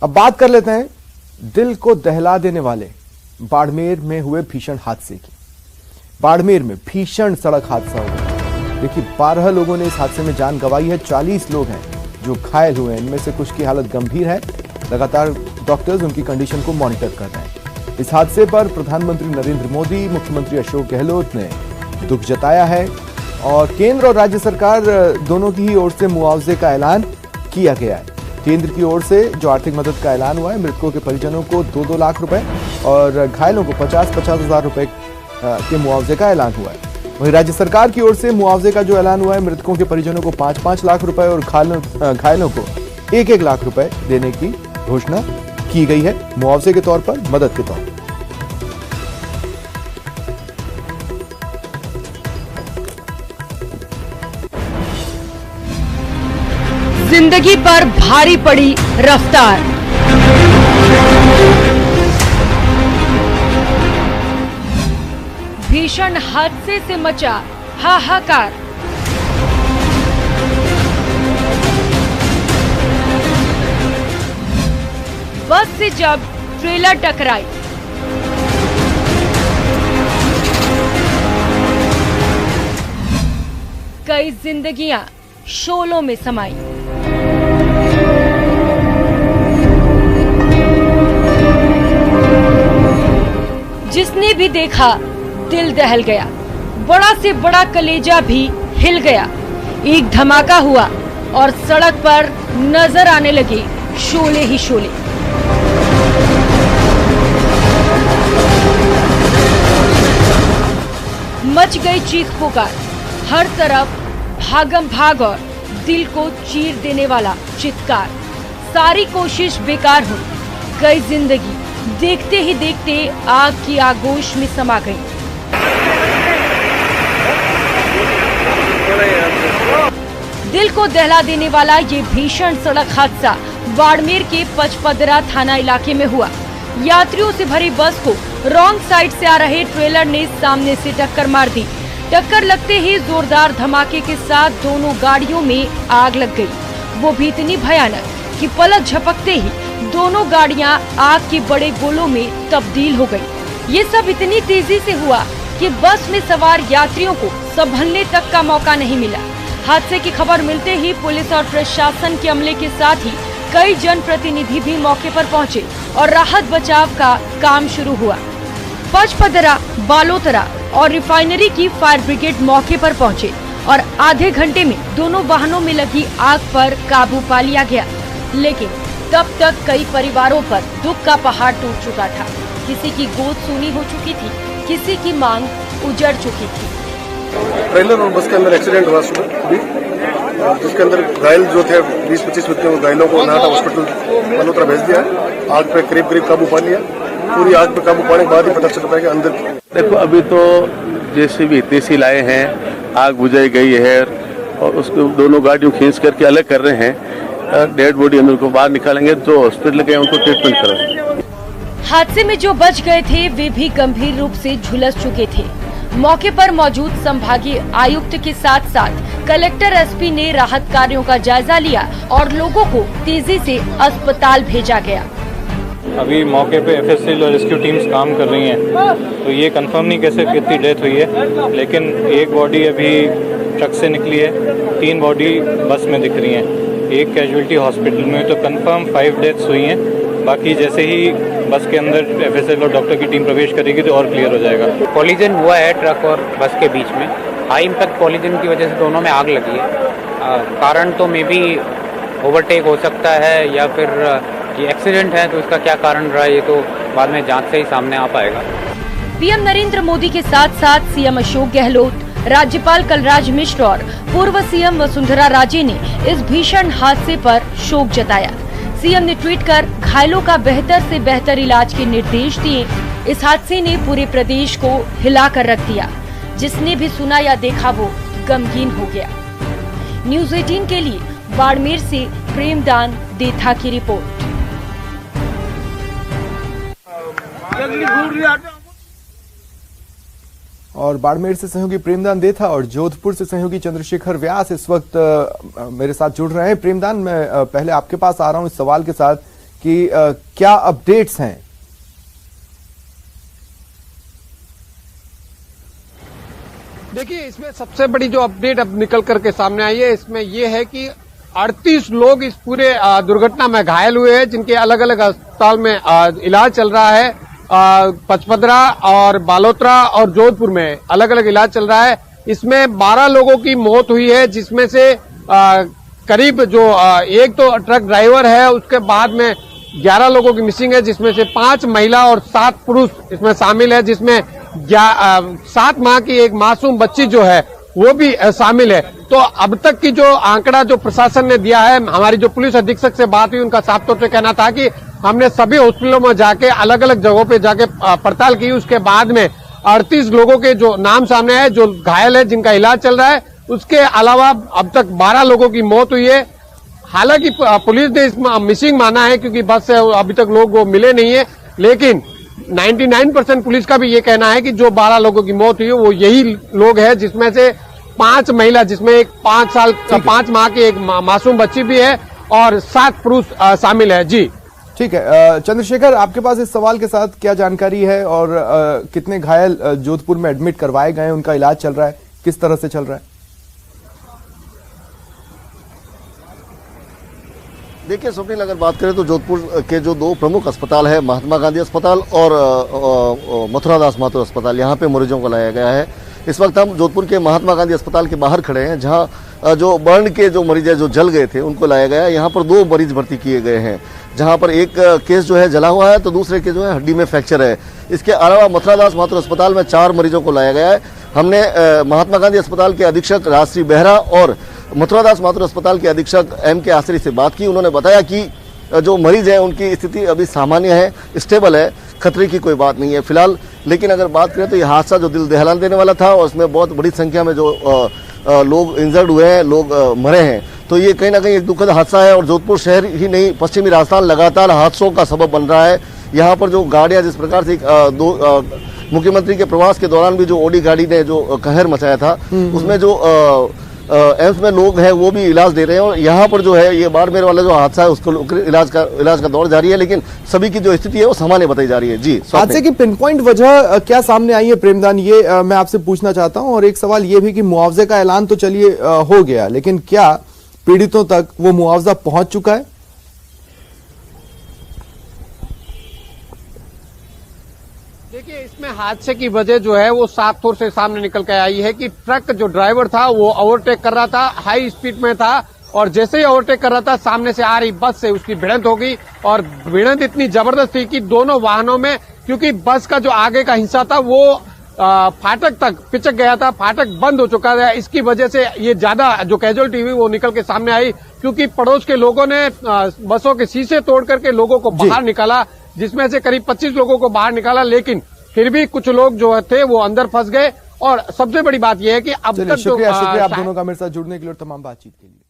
अब बात कर लेते हैं दिल को दहला देने वाले बाड़मेर में हुए भीषण हादसे की। बाड़मेर में भीषण सड़क हादसा हो गया। देखिए 12 लोगों ने इस हादसे में जान गंवाई है, 40 लोग हैं जो घायल हुए हैं। इनमें से कुछ की हालत गंभीर है। लगातार डॉक्टर्स उनकी कंडीशन को मॉनिटर कर रहे हैं। इस हादसे पर प्रधानमंत्री नरेंद्र मोदी, मुख्यमंत्री अशोक गहलोत ने दुख जताया है और केंद्र और राज्य सरकार दोनों की ही ओर से मुआवजे का ऐलान किया गया है। केंद्र की ओर से जो आर्थिक मदद का ऐलान हुआ है, मृतकों के परिजनों को 2-2 लाख रुपए और घायलों को 50-50 हजार रुपए के मुआवजे का ऐलान हुआ है। वहीं राज्य सरकार की ओर से मुआवजे का जो ऐलान हुआ है, मृतकों के परिजनों को 5-5 लाख रुपए और घायलों को 1-1 लाख रुपए देने की घोषणा की गई है, मुआवजे के तौर पर, मदद के तौर पर। जिंदगी पर भारी पड़ी रफ्तार। भीषण हादसे से मचा हाहाकार। बस से जब ट्रेलर टकराई, कई जिंदगियां शोलों में समाई। जिसने भी देखा दिल दहल गया, बड़ा से बड़ा कलेजा भी हिल गया। एक धमाका हुआ और सड़क पर नजर आने लगे शोले ही शोले। मच गई चीख पुकार, हर तरफ भागम भाग और दिल को चीर देने वाला चित्कार। सारी कोशिश बेकार हुई, कई जिंदगी देखते ही देखते आग की आगोश में समा गई। दिल को दहला देने वाला ये भीषण सड़क हादसा बाड़मेर के पचपदरा थाना इलाके में हुआ। यात्रियों से भरी बस को रॉन्ग साइड से आ रहे ट्रेलर ने सामने से टक्कर मार दी। टक्कर लगते ही जोरदार धमाके के साथ दोनों गाड़ियों में आग लग गई। वो भी इतनी भयानक कि पलक झपकते ही दोनों गाड़ियां आग के बड़े गोलों में तब्दील हो गई। ये सब इतनी तेजी से हुआ कि बस में सवार यात्रियों को संभलने तक का मौका नहीं मिला। हादसे की खबर मिलते ही पुलिस और प्रशासन के अमले के साथ ही कई जनप्रतिनिधि भी मौके पर पहुंचे और राहत बचाव का काम शुरू हुआ। पचपदरा, बालोतरा और रिफाइनरी की फायर ब्रिगेड मौके पर पहुंचे और आधे घंटे में दोनों वाहनों में लगी आग पर काबू पा लिया गया। लेकिन तब तक कई परिवारों पर दुख का पहाड़ टूट चुका था। किसी की गोद सूनी हो चुकी थी, किसी की मांग उजड़ चुकी थी। ट्रेलर और बस के अंदर एक्सीडेंट हुआ सुबह, जिसके अंदर घायल जो थे 20-25 व्यक्तियों को, घायलों को नाटा हॉस्पिटल मल्होत्रा भेज दिया। आग पे करीब काबू पा लिया। पूरी आग पे काबू पाने के बाद ही पता चल पाएगा अंदर। देखो अभी तो जैसे भी इतनी सी लाए हैं, आग बुझाई गई है और उसको दोनों गाड़ियों खींच करके अलग कर रहे हैं। डेड बॉडी अंदर को बाहर निकालेंगे, जो हॉस्पिटल गए उनको ट्रीटमेंट करेंगे। हादसे में जो बच गए थे वे भी गंभीर रूप से झुलस चुके थे। मौके पर मौजूद संभागीय आयुक्त के साथ साथ कलेक्टर, एसपी ने राहत कार्यों का जायजा लिया और लोगों को तेजी से अस्पताल भेजा गया। अभी मौके पे एफएसएल और रेस्क्यू टीम्स काम कर रही हैं, तो ये कंफर्म नहीं कैसे कितनी डेथ हुई है, लेकिन एक बॉडी अभी ट्रक से निकली है, 3 बॉडी बस में दिख रही हैं, एक कैजुअलिटी हॉस्पिटल में। तो कंफर्म 5 डेथ्स हुई हैं। बाकी जैसे ही बस के अंदर एफएसएल और डॉक्टर की टीम प्रवेश करेगी तो और क्लियर हो जाएगा। कॉलिजन हुआ है ट्रक और बस के बीच में। हाई इम्पैक्ट कॉलिजन की वजह से दोनों में आग लगी है। कारण तो मे बी ओवरटेक हो सकता है या फिर ये एक्सीडेंट है, तो इसका क्या कारण रहा है ये तो बाद में जांच से ही सामने आ पाएगा। पीएम नरेंद्र मोदी के साथ साथ सीएम अशोक गहलोत, राज्यपाल कलराज मिश्र और पूर्व सीएम वसुंधरा राजे ने इस भीषण हादसे पर शोक जताया। सीएम ने ट्वीट कर घायलों का बेहतर से बेहतर इलाज के निर्देश दिए। इस हादसे ने पूरे प्रदेश को हिला कर रख दिया। जिसने भी सुना या देखा वो गमगीन हो गया। न्यूज़ 18 के लिए बाड़मेर से प्रेमदान देथा की रिपोर्ट। और बाड़मेर से सहयोगी प्रेमदान देथा और जोधपुर से सहयोगी चंद्रशेखर व्यास इस वक्त मेरे साथ जुड़ रहे हैं। प्रेमदान, मैं पहले आपके पास आ रहा हूं इस सवाल के साथ कि क्या अपडेट्स हैं। देखिए, इसमें सबसे बड़ी जो अपडेट अब निकल करके सामने आई है, इसमें ये है कि 38 लोग इस पूरे दुर्घटना में घायल हुए हैं, जिनके अलग अलग अस्पताल में इलाज चल रहा है। पचपदरा और बालोतरा और जोधपुर में अलग अलग इलाज चल रहा है। इसमें 12 लोगों की मौत हुई है, जिसमें से करीब जो एक तो ट्रक ड्राइवर है, उसके बाद में 11 लोगों की मिसिंग है, जिसमें से 5 महिला और 7 पुरुष इसमें शामिल है, जिसमें 7 माह की एक मासूम बच्ची जो है वो भी शामिल है। तो अब तक की जो आंकड़ा जो प्रशासन ने दिया है, हमारी जो पुलिस अधीक्षक से बात हुई, उनका साफ तौर से कहना था कि हमने सभी हॉस्पिटलों में जाके अलग अलग जगहों पे जाके पड़ताल की। उसके बाद में 38 लोगों के जो नाम सामने आए, जो घायल है, जिनका इलाज चल रहा है। उसके अलावा अब तक 12 लोगों की मौत हुई है। हालांकि पुलिस ने इसमें मिसिंग माना है, क्योंकि बस से अभी तक लोग वो मिले नहीं है, लेकिन 99% पुलिस का भी ये कहना है कि जो 12 लोगों की मौत हुई है वो यही लोग हैं, जिसमें से 5 महिला, जिसमें एक 5 माह की एक मासूम बच्ची भी है और 7 पुरुष शामिल है। जी ठीक है चंद्रशेखर, आपके पास इस सवाल के साथ क्या जानकारी है और कितने घायल जोधपुर में एडमिट करवाए गए, उनका इलाज चल रहा है, किस तरह से चल रहा है? देखिए स्वप्निल, अगर बात करें तो जोधपुर के जो 2 प्रमुख अस्पताल है, महात्मा गांधी अस्पताल और मथुरा दास माथुर अस्पताल, यहाँ पे मरीजों को लाया गया है। इस वक्त हम जोधपुर के महात्मा गांधी अस्पताल के बाहर खड़े हैं, जहाँ जो बर्न के जो मरीज है, जो जल गए थे, उनको लाया गया है। यहाँ पर 2 मरीज भर्ती किए गए हैं, जहाँ पर एक केस जो है जला हुआ है, तो दूसरे के जो है हड्डी में फ्रैक्चर है। इसके अलावा मथुरा दास माथुर अस्पताल में 4 मरीजों को लाया गया है। हमने महात्मा गांधी अस्पताल के अधीक्षक राजश्री बेहरा और मथुरा दास माथुर अस्पताल के अधीक्षक M.K. आसरी से बात की। उन्होंने बताया कि जो मरीज है उनकी स्थिति अभी सामान्य है, स्टेबल है, खतरे की कोई बात नहीं है फिलहाल। लेकिन अगर बात करें तो यह हादसा जो दिल दहला देने वाला था, और उसमें बहुत बड़ी संख्या में जो लोग इंजर्ड हुए हैं, लोग मरे हैं, तो ये कहीं ना कहीं एक दुखद हादसा है। और जोधपुर शहर ही नहीं, पश्चिमी राजस्थान लगातार हादसों का सबब बन रहा है। यहाँ पर जो गाड़ियां, जिस प्रकार से मुख्यमंत्री के प्रवास के दौरान भी जो ओडी गाड़ी ने जो कहर मचाया था, उसमें जो एम्स में लोग हैं वो भी इलाज दे रहे हैं। और यहाँ पर जो है ये बाड़मेर वाला जो हादसा है, उसको इलाज का दौर जारी है, लेकिन सभी की जो स्थिति है वो सामान्य बताई जा रही है। जी, हादसे की पिन पॉइंट वजह क्या सामने आई है प्रेमदान, ये मैं आपसे पूछना चाहता हूं। और एक सवाल ये भी कि मुआवजे का ऐलान तो चलिए हो गया, लेकिन क्या पीड़ितों तक वो मुआवजा पहुंच चुका है? देखिए, इसमें हादसे की वजह जो है वो साफ तौर से सामने निकल के आई है कि ट्रक जो ड्राइवर था वो ओवरटेक कर रहा था, हाई स्पीड में था, और जैसे ही ओवरटेक कर रहा था, सामने से आ रही बस से उसकी भिड़ंत हो गई। और भिड़ंत इतनी जबरदस्त थी कि दोनों वाहनों में, क्योंकि बस का जो आगे का हिस्सा था वो फाटक तक पिचक गया था, फाटक बंद हो चुका था। इसकी वजह से ये ज्यादा जो कैजुअल्टी हुई वो निकल के सामने आई, क्योंकि पड़ोस के लोगों ने बसों के शीशे तोड़ करके लोगों को बाहर निकाला, जिसमें से करीब 25 लोगों को बाहर निकाला, लेकिन फिर भी कुछ लोग जो थे वो अंदर फंस गए। और सबसे बड़ी बात यह है कि अब तक शुक्रिया आप दोनों का मेरे साथ जुड़ने के लिए और तमाम बातचीत के लिए।